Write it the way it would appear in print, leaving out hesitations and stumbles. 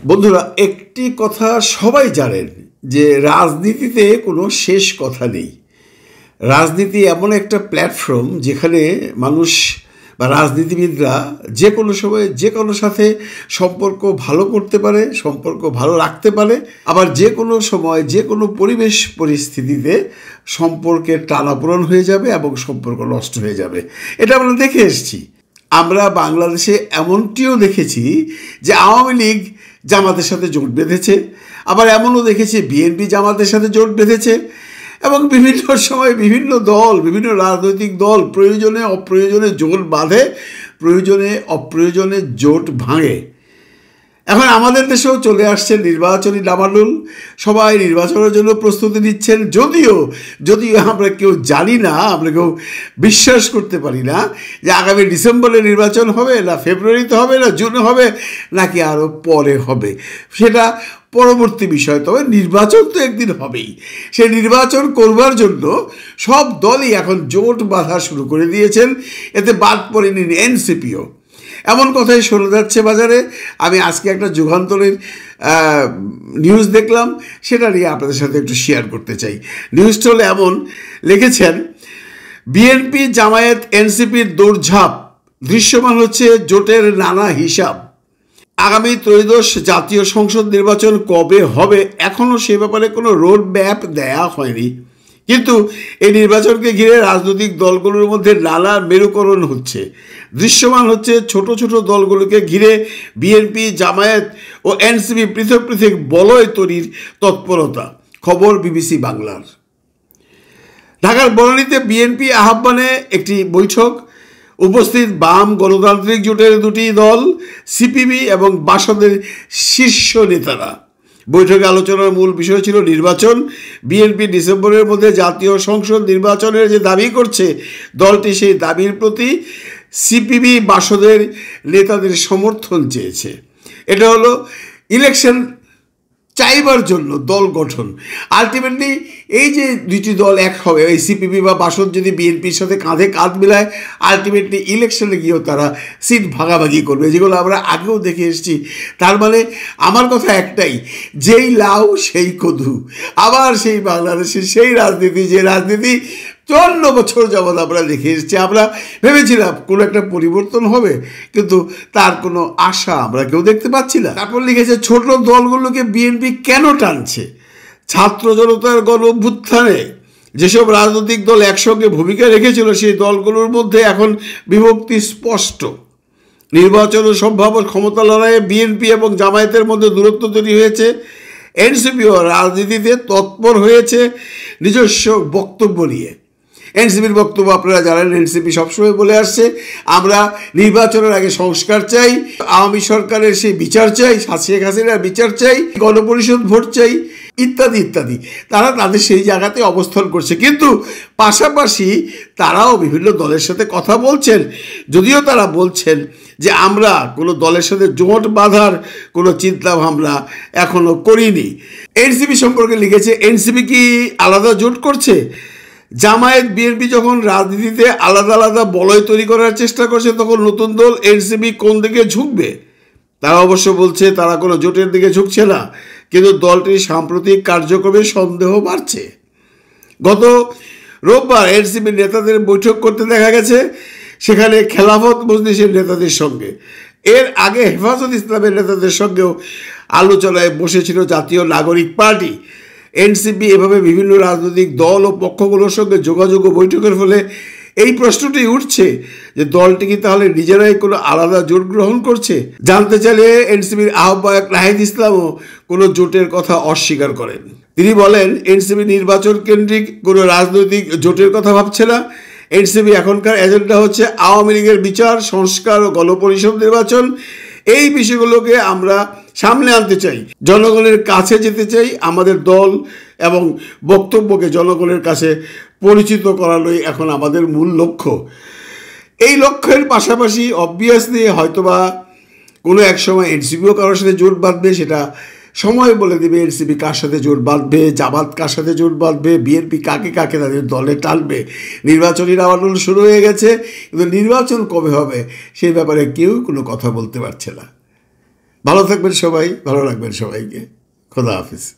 বন্ধুরা, একটি কথা সবাই জানেন যে রাজনীতিতে কোনো শেষ কথা নেই। রাজনীতি এমন একটা প্ল্যাটফর্ম যেখানে মানুষ বা রাজনীতিবিদরা যে কোনো সময় যে কোনো সাথে সম্পর্ক ভালো করতে পারে, সম্পর্ক ভালো রাখতে পারে, আবার যে কোনো সময় যে কোনো পরিবেশ পরিস্থিতিতে সম্পর্কের টানাপোড়েন হয়ে যাবে এবং সম্পর্ক নষ্ট হয়ে যাবে। এটা আমরা দেখে এসেছি। আমরা বাংলাদেশে এমনটিও দেখেছি যে আওয়ামী লীগ জামাতের সাথে জোট বেঁধেছে, আবার এমনও দেখেছি বিএনপি জামাতের সাথে জোট বেঁধেছে, এবং বিভিন্ন সময় বিভিন্ন দল, বিভিন্ন রাজনৈতিক দল প্রয়োজনে অপ্রয়োজনে জোট বাঁধে, প্রয়োজনে অপ্রয়োজনে জোট ভাঙে। এখন আমাদের দেশেও চলে আসছে নির্বাচনী ডামাডোল, সবাই নির্বাচনের জন্য প্রস্তুতি নিচ্ছেন। যদিও আমরা কেউ জানি না, আমরা কেউ বিশ্বাস করতে পারি না যে আগামী ডিসেম্বরে নির্বাচন হবে, না ফেব্রুয়ারিতে হবে, না জুনে হবে, নাকি আরও পরে হবে, সেটা পরবর্তী বিষয়। তবে নির্বাচন তো একদিন হবেই। সেই নির্বাচন করবার জন্য সব দলই এখন জোট বাঁধা শুরু করে দিয়েছেন। এতে বাদ পড়েনি এনসিপিও। এমন কথাই শোনা যাচ্ছে বাজারে। আমি আজকে একটা যুগান্তরের নিউজ দেখলাম, সেটা নিয়ে আপনাদের সাথে একটু শেয়ার করতে চাই। নিউজটা হলে এমন লিখেছেন, বিএনপি জামায়াত এনসিপির দৌড়ঝাঁপ, দৃশ্যমান হচ্ছে জোটের নানা হিসাব। আগামী ত্রয়োদশ জাতীয় সংসদ নির্বাচন কবে হবে এখনও সে ব্যাপারে কোনো রোড ম্যাপ দেয়া হয়নি, কিন্তু এই নির্বাচনকে ঘিরে রাজনৈতিক দলগুলোর মধ্যে নানা মেরুকরণ হচ্ছে। দৃশ্যমান হচ্ছে ছোট ছোট দলগুলোকে ঘিরে বিএনপি জামায়াত ও এনসিপি পৃথক পৃথক বলয় তৈরির তৎপরতা। খবর বিবিসি বাংলার। ঢাকার বনানীতে বিএনপি আহ্বানে একটি বৈঠক, উপস্থিত বাম গণতান্ত্রিক জোটের দুটি দল সিপিবি এবং বাসদের শীর্ষ নেতারা। বৈঠকে আলোচনার মূল বিষয় ছিল নির্বাচন। বিএনপি ডিসেম্বরের মধ্যে জাতীয় সংসদ নির্বাচনের যে দাবি করছে, দলটি সেই দাবির প্রতি সিপিবি বাসদের নেতাদের সমর্থন চেয়েছে। এটা হলো ইলেকশন চাইবার জন্য দল গঠন। আলটিমেটলি এই যে দুটি দল এক হবে, এই সিপিবি বা বাসদ যদি বিএনপির সাথে কাঁধে কাঁধ মিলায়, আলটিমেটলি ইলেকশনে গিয়েও তারা সিট ভাগাভাগি করবে, যেগুলো আমরা আগেও দেখে এসেছি। তার মানে আমার কথা একটাই, যেই লাউ সেই কদু। আবার সেই বাংলাদেশের সেই রাজনীতি, যে রাজনীতি 54 বছর যাবৎ আমরা দেখে এসেছি। আমরা ভেবেছিলাম কোনো একটা পরিবর্তন হবে, কিন্তু তার কোনো আশা আমরা কেউ দেখতে পাচ্ছি না। তারপর লিখেছে, ছোট দলগুলোকে বিএনপি কেন টানছে। ছাত্র জনতার গণ অভ্যুত্থানে যেসব রাজনৈতিক দল একসঙ্গে ভূমিকা রেখেছিল, সেই দলগুলোর মধ্যে এখন বিভক্তি স্পষ্ট। নির্বাচন ও সম্ভাব্য ক্ষমতা লড়াইয়ে বিএনপি এবং জামায়াতের মধ্যে দূরত্ব তৈরি হয়েছে। এনসিপিও রাজনীতিতে তৎপর হয়েছে নিজস্ব বক্তব্য নিয়ে। এনসিপির বক্তব্য আপনারা জানেন, এনসিপি সবসময় বলে আসছে, আমরা নির্বাচনের আগে সংস্কার চাই, আওয়ামী সরকারের সেই বিচার চাই, শেখ হাসিনার বিচার চাই, গণপরিষদ ভোট চাই, ইত্যাদি ইত্যাদি। তারা তাদের সেই জায়গাতে অবস্থান করছে, কিন্তু পাশাপাশি তারাও বিভিন্ন দলের সাথে কথা বলছেন। যদিও তারা বলছেন যে আমরা কোনো দলের সাথে জোট বাঁধার কোনো চিন্তা ভাবনা এখনও করিনি। এনসিপি সম্পর্কে লিখেছে, এনসিপি কি আলাদা জোট করছে? জামায়াত বিএনপি যখন রাজনীতিতে আলাদা আলাদা বলয় তৈরি করার চেষ্টা করছে, তখন নতুন দল এনসিপি কোন দিকে ঝুঁকবে? তারা অবশ্য বলছে তারা কোনো জোটের দিকে ঝুঁকছে না, কিন্তু দলটির সাম্প্রতিক কার্যক্রমে সন্দেহ বাড়ছে। গত রোববার এনসিপির নেতাদের বৈঠক করতে দেখা গেছে, সেখানে খেলাফত মজলিসের নেতাদের সঙ্গে। এর আগে হেফাজত ইসলামের নেতাদের সঙ্গেও আলোচনায় বসেছিল জাতীয় নাগরিক পার্টি। এনসিপি এভাবে বিভিন্ন রাজনৈতিক দল ও পক্ষগুলোর সঙ্গে যোগাযোগ ও বৈঠকের ফলে এই প্রশ্নটি উঠছে যে দলটি কি তাহলে নিজেরাই কোনো আলাদা জোট গ্রহণ করছে? জানতে চাইলে এনসিপির আহ্বায়ক নাহিদ ইসলামও কোনো জোটের কথা অস্বীকার করেন। তিনি বলেন, এনসিপি নির্বাচন কেন্দ্রিক কোনো রাজনৈতিক জোটের কথা ভাবছে না। এনসিপি এখনকার এজেন্ডা হচ্ছে আওয়ামী লীগের বিচার, সংস্কার ও গণপরিষদ নির্বাচন। এই বিষয়গুলোকে আমরা সামনে আনতে চাই, জনগণের কাছে যেতে চাই। আমাদের দল এবং বক্তব্যকে জনগণের কাছে পরিচিত করানোই এখন আমাদের মূল লক্ষ্য। এই লক্ষ্যের পাশাপাশি অবভিয়াসলি হয়তোবা কোনো এক সময় এনসিপিও কারোর সাথে জোট বাঁধবে, সেটা সময় বলে দেবে। এনসিপি কার সাথে জোট বাঁধবে, জামাত কার সাথে জোট বাঁধবে, বিএনপি কাকে কাকে তাদের দলে টানবে। নির্বাচনী আন্দোলন শুরু হয়ে গেছে, কিন্তু নির্বাচন কবে হবে সেই ব্যাপারে কেউ কোনো কথা বলতে পারছে না। ভালো থাকবেন সবাই, ভালো রাখবেন সবাইকে। খোদা হাফিজ।